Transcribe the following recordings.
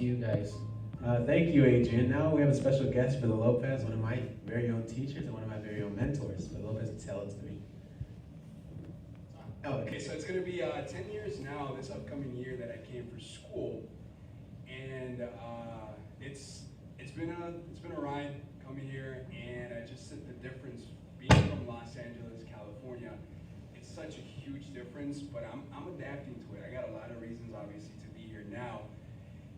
you guys. Thank you, Adrian. Now we have a special guest, Brother Lopez, one of my very own teachers and one of my very own mentors. Brother Lopez, tell it to me. Oh, okay, so it's going to be 10 years now, this upcoming year, that I came for school, and it's been a ride coming here, and I just said the difference being from Los Angeles, California. It's such a huge difference, but I'm adapting to it. I got a lot of reasons, obviously, to be here now.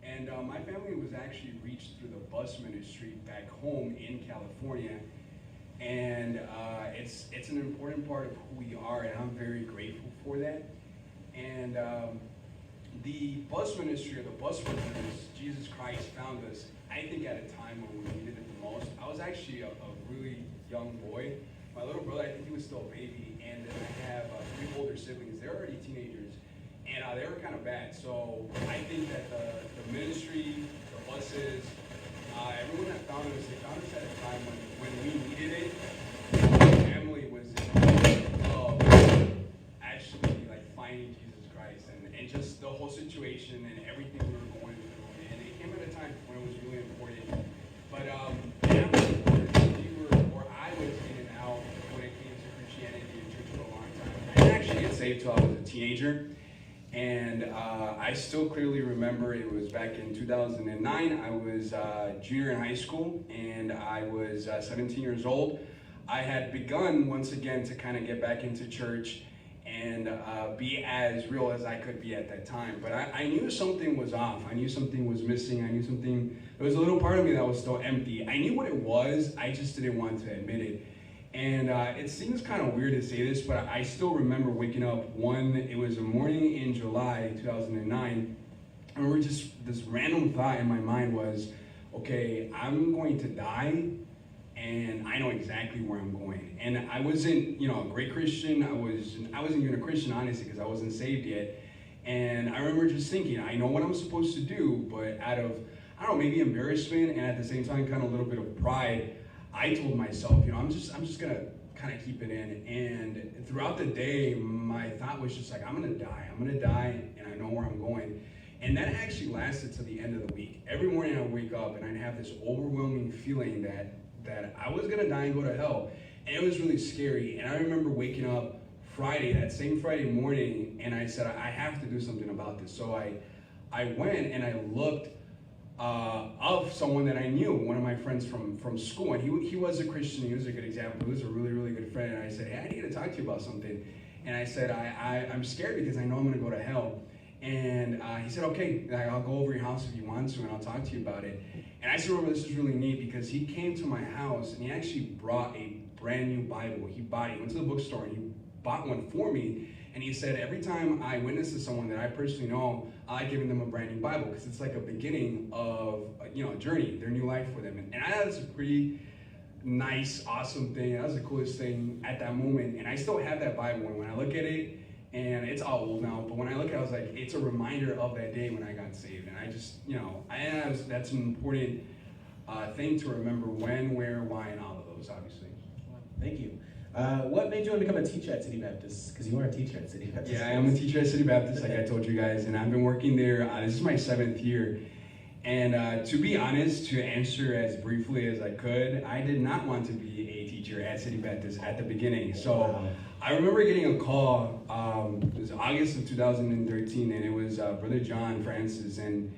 And my family was actually reached through the bus ministry back home in California. And it's an important part of who we are, and I'm very grateful for that. And the bus ministry, or the bus workers, Jesus Christ found us, I think, at a time when we needed it the most. I was actually a really young boy. My little brother, I think he was still a baby, and then I have 3 older siblings. They're already teenagers, and they were kind of bad. So I think that the ministry, the buses, everyone that found us, they found us at a time when we needed it. My family was in need of actually like finding Jesus Christ, and just the whole situation and everything we were going through. And it came at a time when it was really important. But I was in and out when it came to Christianity and church for a long time. I didn't actually get saved till I was a teenager. And I still clearly remember it was back in 2009. I was junior in high school, and I was 17 years old. I had begun once again to kind of get back into church and be as real as I could be at that time. But I knew something was off. I knew something was missing. I knew something, there was a little part of me that was still empty. I knew what it was, I just didn't want to admit it. And it seems kind of weird to say this, but I still remember waking up it was a morning in July 2009. I remember just this random thought in my mind was, okay, I'm going to die, and I know exactly where I'm going. And I wasn't, a great Christian. I wasn't even a Christian, honestly, because I wasn't saved yet. And I remember just thinking, I know what I'm supposed to do, but out of, I don't know, maybe embarrassment and at the same time kind of a little bit of pride, I told myself, I'm just gonna kind of keep it in. And throughout the day, my thought was just like, I'm gonna die, and I know where I'm going. And that actually lasted to the end of the week. Every morning I would wake up and I'd have this overwhelming feeling that I was gonna die and go to hell. And it was really scary. And I remember waking up that same Friday morning, and I said, I have to do something about this. So I went and I looked of someone that I knew, one of my friends from school, and he was a Christian. He was a good example. He was a really, really good friend. And I said, hey, I need to talk to you about something. And I said, I'm scared because I know I'm going to go to hell. And he said, okay, I'll go over your house if you want to, and I'll talk to you about it. And I said, remember, this is really neat because he came to my house and he actually brought a brand new Bible. He went to the bookstore and he bought one for me. And he said, every time I witness to someone that I personally know, I like giving them a brand new Bible because it's like a beginning of a journey, their new life for them. And I thought it's a pretty nice, awesome thing. That was the coolest thing at that moment. And I still have that Bible. And when I look at it, and it's all old now, but when I look at it, I was like, it's a reminder of that day when I got saved. And I just, that's an important thing to remember: when, where, why, and all of those, obviously. Thank you. What made you want to become a teacher at City Baptist? Because you are a teacher at City Baptist. Yeah, I am a teacher at City Baptist, like I told you guys, and I've been working there. This is my 7th year. And to be honest, to answer as briefly as I could, I did not want to be a teacher at City Baptist at the beginning. So wow. I remember getting a call, it was August of 2013, and it was Brother John Francis, and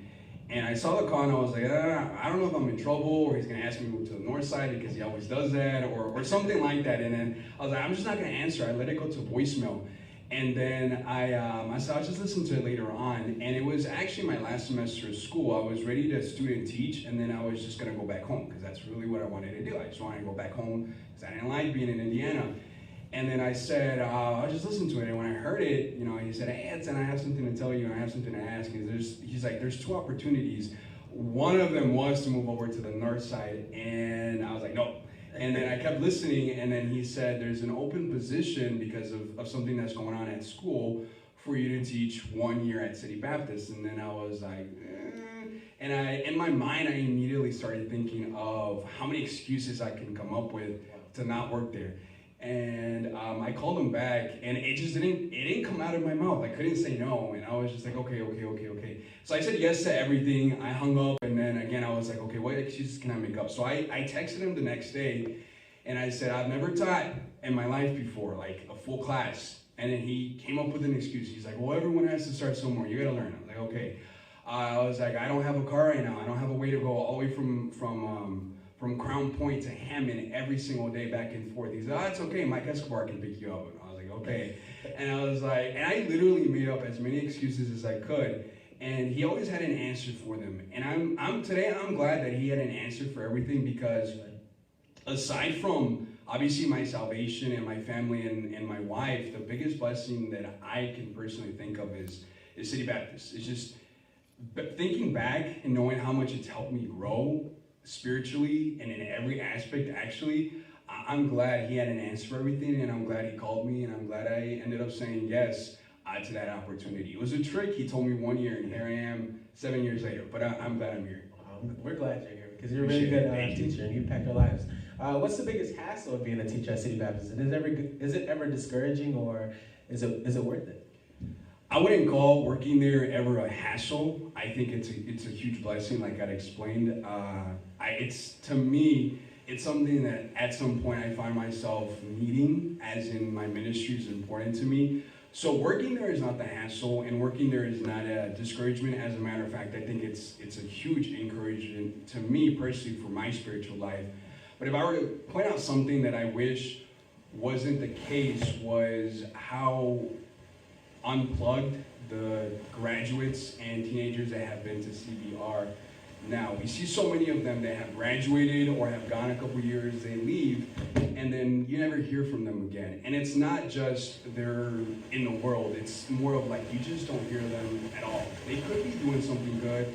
I saw the call and I was like, I don't know if I'm in trouble or he's going to ask me to move to the north side because he always does that or something like that. And then I was like, I'm just not going to answer. I let it go to voicemail. And then I said, I'll just listen to it later on. And it was actually my last semester of school. I was ready to student teach, and then I was just going to go back home because that's really what I wanted to do. I just wanted to go back home because I didn't like being in Indiana. And then I said, I'll just listen to it. And when I heard it, he said, hey, Edson, I have something to tell you, and I have something to ask. He's like, there's 2 opportunities. One of them was to move over to the north side, and I was like, no. And then I kept listening, and then he said, there's an open position because of something that's going on at school for you to teach 1 year at City Baptist. And then I was like, And in my mind, I immediately started thinking of how many excuses I can come up with to not work there. And I called him back, and it didn't come out of my mouth. I couldn't say no, and I was just like, okay. So I said yes to everything. I hung up, and then again, I was like, okay, what excuses can I make up? So I texted him the next day, and I said, I've never taught in my life before, like a full class. And then he came up with an excuse. He's like, well, everyone has to start somewhere. You gotta learn. I was like, okay. I was like, I don't have a car right now. I don't have a way to go all the way from Crown Point to Hammond every single day back and forth. He said, oh, it's okay. Mike Escobar can pick you up. And I was like, okay. And I was like, and I literally made up as many excuses as I could. And he always had an answer for them. And I'm glad that he had an answer for everything, because aside from obviously my salvation and my family and my wife, the biggest blessing that I can personally think of is City Baptist. It's just thinking back and knowing how much it's helped me grow spiritually and in every aspect. Actually, I'm glad he had an answer for everything, and I'm glad he called me, and I'm glad I ended up saying yes to that opportunity. It was a trick. He told me 1 year, and here I am 7 years later, but I'm glad I'm here. We're glad you're here, because you're a really good teacher, and you impact our lives. What's the biggest hassle of being a teacher at City Baptist? And is it ever discouraging, or is it worth it? I wouldn't call working there ever a hassle. I think it's a huge blessing, like I explained. To me, it's something that at some point I find myself needing, as in my ministry is important to me. So working there is not the hassle, and working there is not a discouragement. As a matter of fact, I think it's a huge encouragement to me personally for my spiritual life. But if I were to point out something that I wish wasn't the case, was how unplugged the graduates and teenagers that have been to CBR now. We see so many of them that have graduated or have gone a couple years, they leave, and then you never hear from them again. And it's not just they're in the world, it's more of like you just don't hear them at all. They could be doing something good.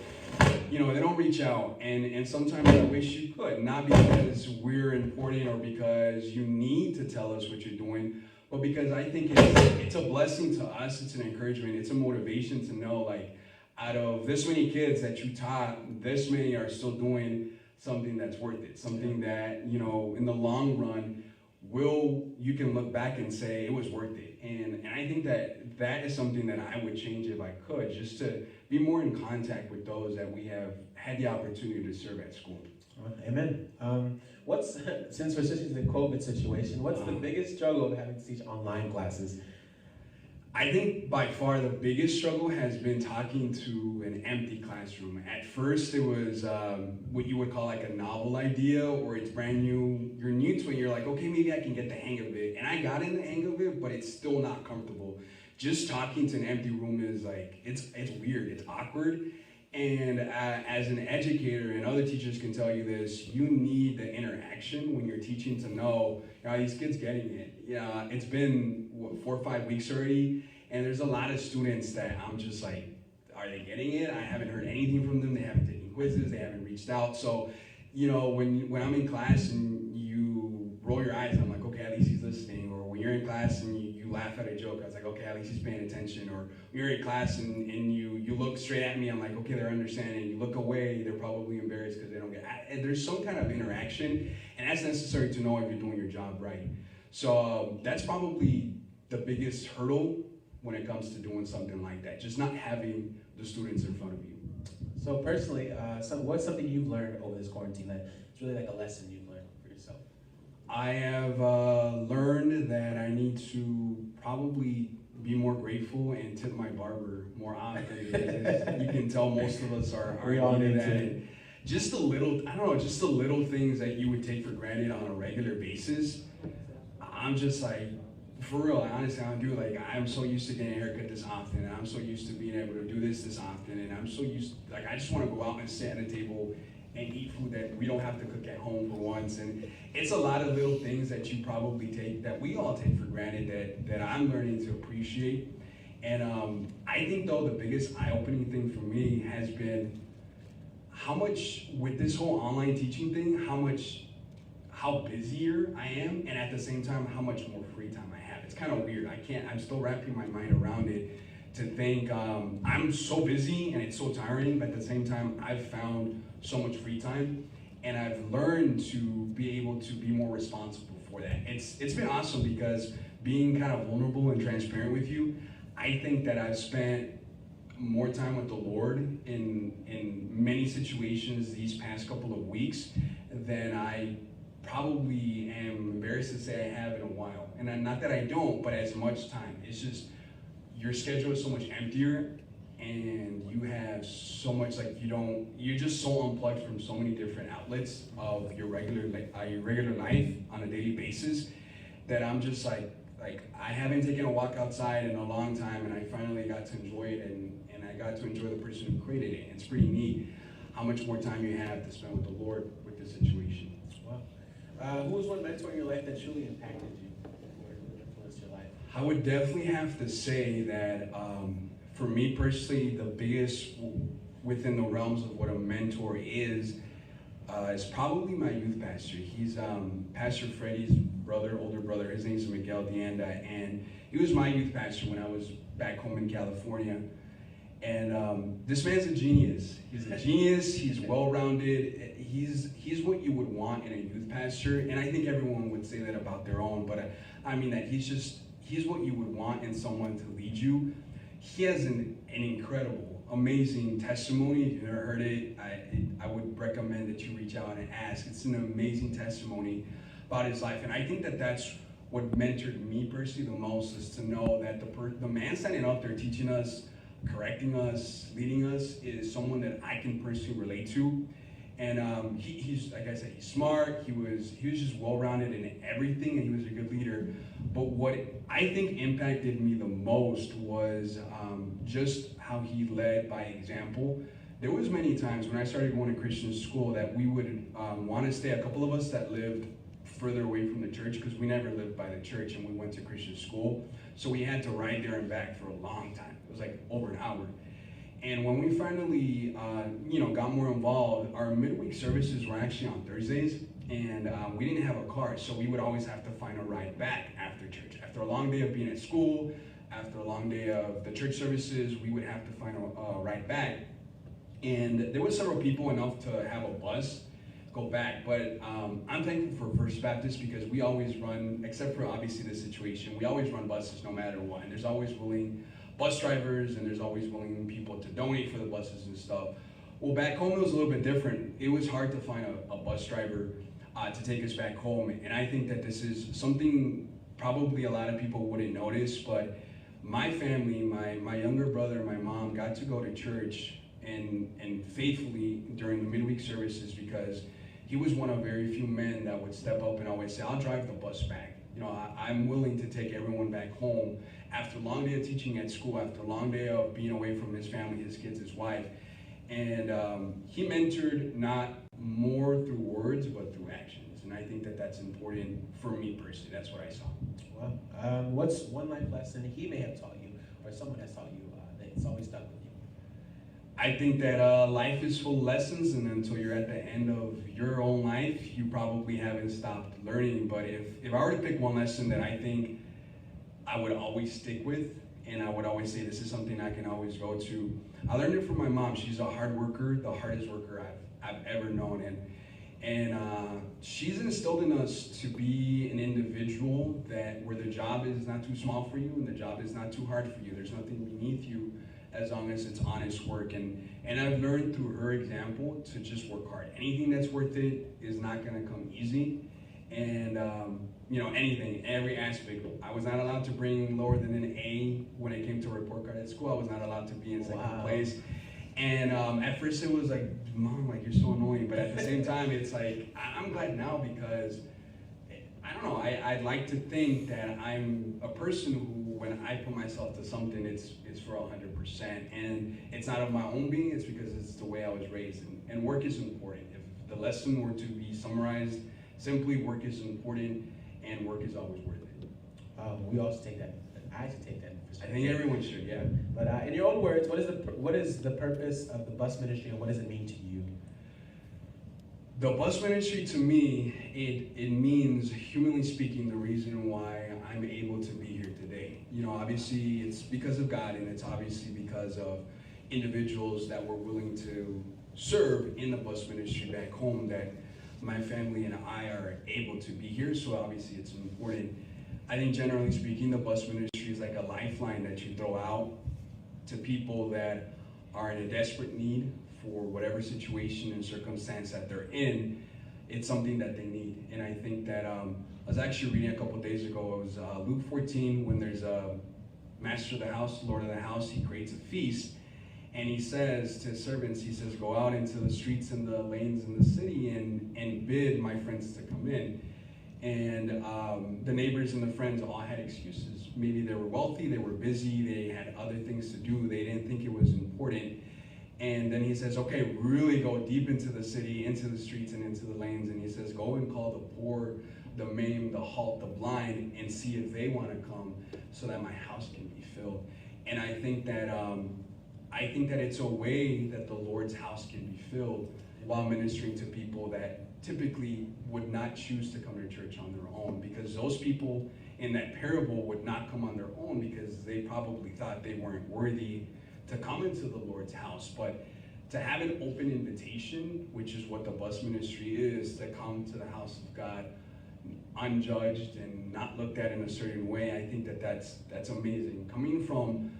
They don't reach out, and sometimes I wish you could, not because we're important or because you need to tell us what you're doing, but because I think it's a blessing to us, it's an encouragement, it's a motivation to know, like, out of this many kids that you taught, this many are still doing something that's worth it, something that, in the long run, you can look back and say it was worth it. And I think that is something that I would change if I could, just to be more in contact with those that we have had the opportunity to serve at school. Amen. Since we're switching to the COVID situation, what's the biggest struggle of having to teach online classes? I think by far the biggest struggle has been talking to an empty classroom. At first it was what you would call like a novel idea, or it's brand new, you're new to it, you're like, okay, maybe I can get the hang of it. And I got in the hang of it, but it's still not comfortable. Just talking to an empty room is like, it's weird, it's awkward. And as an educator, and other teachers can tell you this, you need the interaction when you're teaching to know, are these kids getting it? Yeah, it's been 4 or 5 weeks already, and there's a lot of students that I'm just like, are they getting it? I haven't heard anything from them. They haven't taken quizzes. They haven't reached out. So, when I'm in class and you roll your eyes, I'm like, okay, at least he's listening. Or when you're in class and you laugh at a joke, I was like, okay, at least he's paying attention. Or when you're in class and you look straight at me, I'm like, okay, they're understanding. You look away, they're probably embarrassed because they don't get it. And there's some kind of interaction, and that's necessary to know if you're doing your job right. So that's probably the biggest hurdle when it comes to doing something like that, just not having the students in front of you. So personally, what's something you've learned over this quarantine that it's really like a lesson you've learned for yourself? I have learned that I need to probably be more grateful and tip my barber more often, because you can tell most of us are into that. Just the little things that you would take for granted on a regular basis. I'm just like, for real, honestly, I don't do it. Like, I'm so used to getting a haircut this often, and I'm so used to being able to do this often, and I'm so used, like, I just want to go out and sit at a table and eat food that we don't have to cook at home for once. And it's a lot of little things that you probably take, that we all take for granted, that I'm learning to appreciate. And I think, though, the biggest eye-opening thing for me has been how much, with this whole online teaching thing, how busier I am, and at the same time, how much more free time I have. It's kind of weird. I'm still wrapping my mind around it, to think I'm so busy and it's so tiring, but at the same time, I've found so much free time. and I've learned to be able to be more responsible for that. It's been awesome because being kind of vulnerable and transparent with you, I think that I've spent more time with the Lord in many situations these past couple of weeks than I probably am embarrassed to say I have in a while. And not that I don't, but as much time. It's just your schedule is so much emptier, and you have so much, like, you're just so unplugged from so many different outlets of your regular life on a daily basis, that I'm just like I haven't taken a walk outside in a long time, and I finally got to enjoy it, and I got to enjoy the person who created it. It's pretty neat how much more time you have to spend with the Lord with this situation. Wow. Who was one mentor in your life that truly impacted you or influenced your life? I would definitely have to say that for me personally, the biggest within the realms of what a mentor is probably my youth pastor. He's Pastor Freddie's older brother. His name's Miguel Dianda, and he was my youth pastor when I was back home in California. And this man's a genius. He's a genius. He's well-rounded. He's what you would want in a youth pastor, and I think everyone would say that about their own. But I mean that he's what you would want in someone to lead you. He has an incredible, amazing testimony. If you've never heard it, I would recommend that you reach out and ask. It's an amazing testimony about his life, and I think that that's what mentored me personally the most, is to know that the man standing up there teaching us, correcting us, leading us, is someone that I can personally relate to. And he's, like I said, he's smart. He was just well-rounded in everything, and he was a good leader. But what I think impacted me the most was just how he led by example. There was many times when I started going to Christian school that we would want to stay. A couple of us that lived further away from the church, because we never lived by the church and we went to Christian school. So we had to ride there and back for a long time. It was like over an hour. And when we finally, got more involved, our midweek services were actually on Thursdays, and we didn't have a car, so we would always have to find a ride back after church. After a long day of being at school, after a long day of the church services, we would have to find a ride back. And there were several people enough to have a bus go back, but I'm thankful for First Baptist because we always run, except for obviously this situation, we always run buses no matter what, and there's always willing bus drivers, and there's always willing people to donate for the buses and stuff. Well, back home it was a little bit different. It was hard to find a bus driver to take us back home, and I think that this is something probably a lot of people wouldn't notice, but my family, my younger brother and my mom got to go to church and faithfully during the midweek services, because he was one of very few men that would step up and always say, I'll drive the bus back. I'm willing to take everyone back home after a long day of teaching at school, after a long day of being away from his family, his kids, his wife. And he mentored not more through words, but through actions. And I think that that's important for me personally. That's what I saw. Well, what's one life lesson he may have taught you, or someone has taught you, that it's always stuck with you? I think that life is full of lessons, and until you're at the end of your own life, you probably haven't stopped learning. But if I were to pick one lesson that I think I would always stick with, and I would always say this is something I can always go to, I learned it from my mom. She's a hard worker, the hardest worker I've ever known. And she's instilled in us to be an individual where the job is not too small for you and the job is not too hard for you. There's nothing beneath you as long as it's honest work. And I've learned through her example to just work hard. Anything that's worth it is not gonna come easy. And anything, every aspect. I was not allowed to bring lower than an A when it came to a report card at school. I was not allowed to be in second place. And at first it was like, Mom, like, you're so annoying. But at the same time, it's like, I'm glad now because, I don't know, I'd like to think that I'm a person who, when I put myself to something, it's for 100%. And it's not of my own being, it's because it's the way I was raised. And work is important. If the lesson were to be summarized, simply work is important and work is always worth it. We also take that. I should take that. I think everyone should, yeah. But in your own words, what is the purpose of the bus ministry, and what does it mean to you? The bus ministry to me, it means, humanly speaking, the reason why I'm able to be here today. Obviously it's because of God, and it's obviously because of individuals that were willing to serve in the bus ministry back home that my family and I are able to be here, so obviously it's important. I think generally speaking, the bus ministry is like a lifeline that you throw out to people that are in a desperate need for whatever situation and circumstance that they're in. It's something that they need. And I think that I was actually reading a couple days ago, it was Luke 14, when there's a master of the house, Lord of the house, he creates a feast. And he says to his servants, he says, go out into the streets and the lanes in the city and bid my friends to come in. And the neighbors and the friends all had excuses. Maybe they were wealthy, they were busy, they had other things to do, they didn't think it was important. And then he says, okay, really go deep into the city, into the streets and into the lanes. And he says, go and call the poor, the maimed, the halt, the blind, and see if they want to come so that my house can be filled. And I think that it's a way that the Lord's house can be filled while ministering to people that typically would not choose to come to church on their own, because those people in that parable would not come on their own because they probably thought they weren't worthy to come into the Lord's house. But to have an open invitation, which is what the bus ministry is, to come to the house of God unjudged and not looked at in a certain way, I think that's amazing. Coming from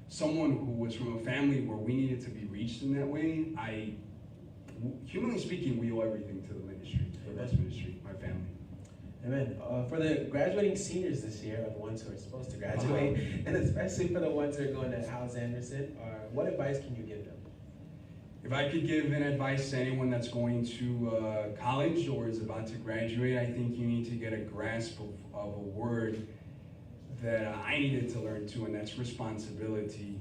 someone who was from a family where we needed to be reached in that way, humanly speaking, we owe everything to the ministry, to the bus ministry, my family. Amen. For the graduating seniors this year, or the ones who are supposed to graduate, and especially for the ones that are going to House Anderson, what advice can you give them? If I could give an advice to anyone that's going to college or is about to graduate, I think you need to get a grasp of a word that I needed to learn too, and that's responsibility.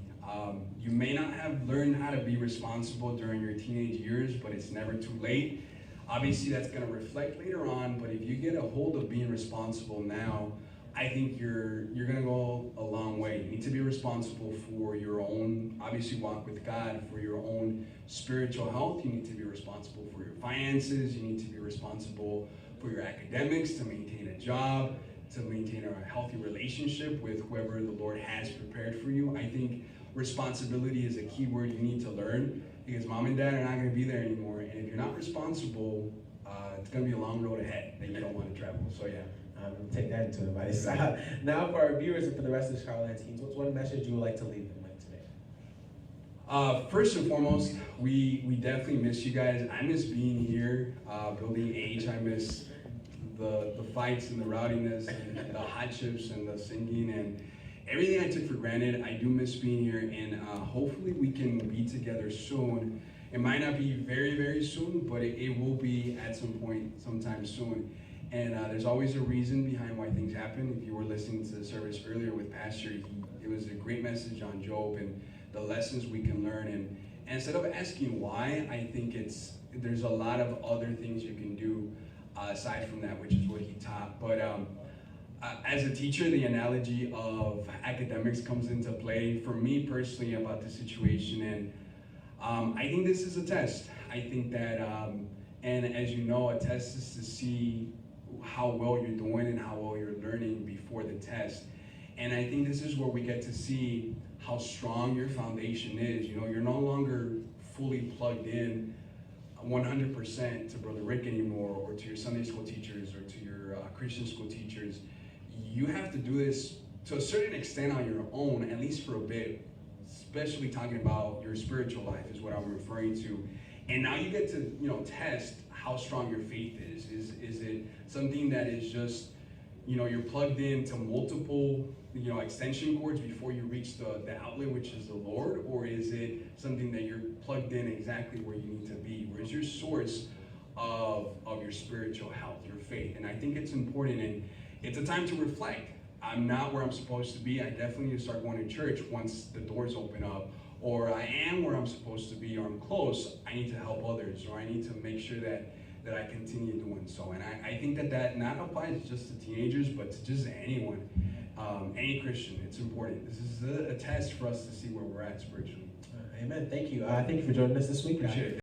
You may not have learned how to be responsible during your teenage years, but it's never too late. Obviously, that's going to reflect later on, but if you get a hold of being responsible now, I think you're going to go a long way. You need to be responsible for your own, obviously, walk with God, for your own spiritual health. You need to be responsible for your finances. You need to be responsible for your academics, to maintain a job, to maintain a healthy relationship with whoever the Lord has prepared for you. I think responsibility is a key word you need to learn, because mom and dad are not going to be there anymore. And if you're not responsible, it's going to be a long road ahead that you don't want to travel. So yeah. Take that into advice. Now for our viewers and for the rest of the Charlotte teams, what's one message you would like to leave them with today? First and foremost, we definitely miss you guys. I miss being here, building H. I miss the fights and the rowdiness and the hot chips and the singing and everything I took for granted. I do miss being here, and hopefully we can be together soon. It might not be very, very soon, but it will be at some point, sometime soon. And there's always a reason behind why things happen. If you were listening to the service earlier with Pastor, it was a great message on Job and the lessons we can learn. And instead of asking why, I think there's a lot of other things you can do aside from that, which is what he taught. But as a teacher, the analogy of academics comes into play for me personally about the situation. And I think this is a test. I think that, and as you know, a test is to see how well you're doing and how well you're learning before the test. And I think this is where we get to see how strong your foundation is. You know, you're no longer fully plugged in 100% to Brother Rick anymore, or to your Sunday school teachers, or to your Christian school teachers. You have to do this to a certain extent on your own, at least for a bit, especially talking about your spiritual life is what I'm referring to. And now you get to, test how strong your faith is. Is it something that is just, you're plugged into multiple, extension cords before you reach the outlet, which is the Lord? Or is it something that you're plugged in exactly where you need to be? Where's your source of your spiritual health, your faith? And I think it's important, and it's a time to reflect. I'm not where I'm supposed to be. I definitely need to start going to church once the doors open up. Or I am where I'm supposed to be, or I'm close. I need to help others, or I need to make sure that I continue doing so. And I think that not applies just to teenagers, but to just anyone, any Christian. It's important. This is a test for us to see where we're at spiritually. Amen. Thank you. Thank you for joining us this week. Appreciate it.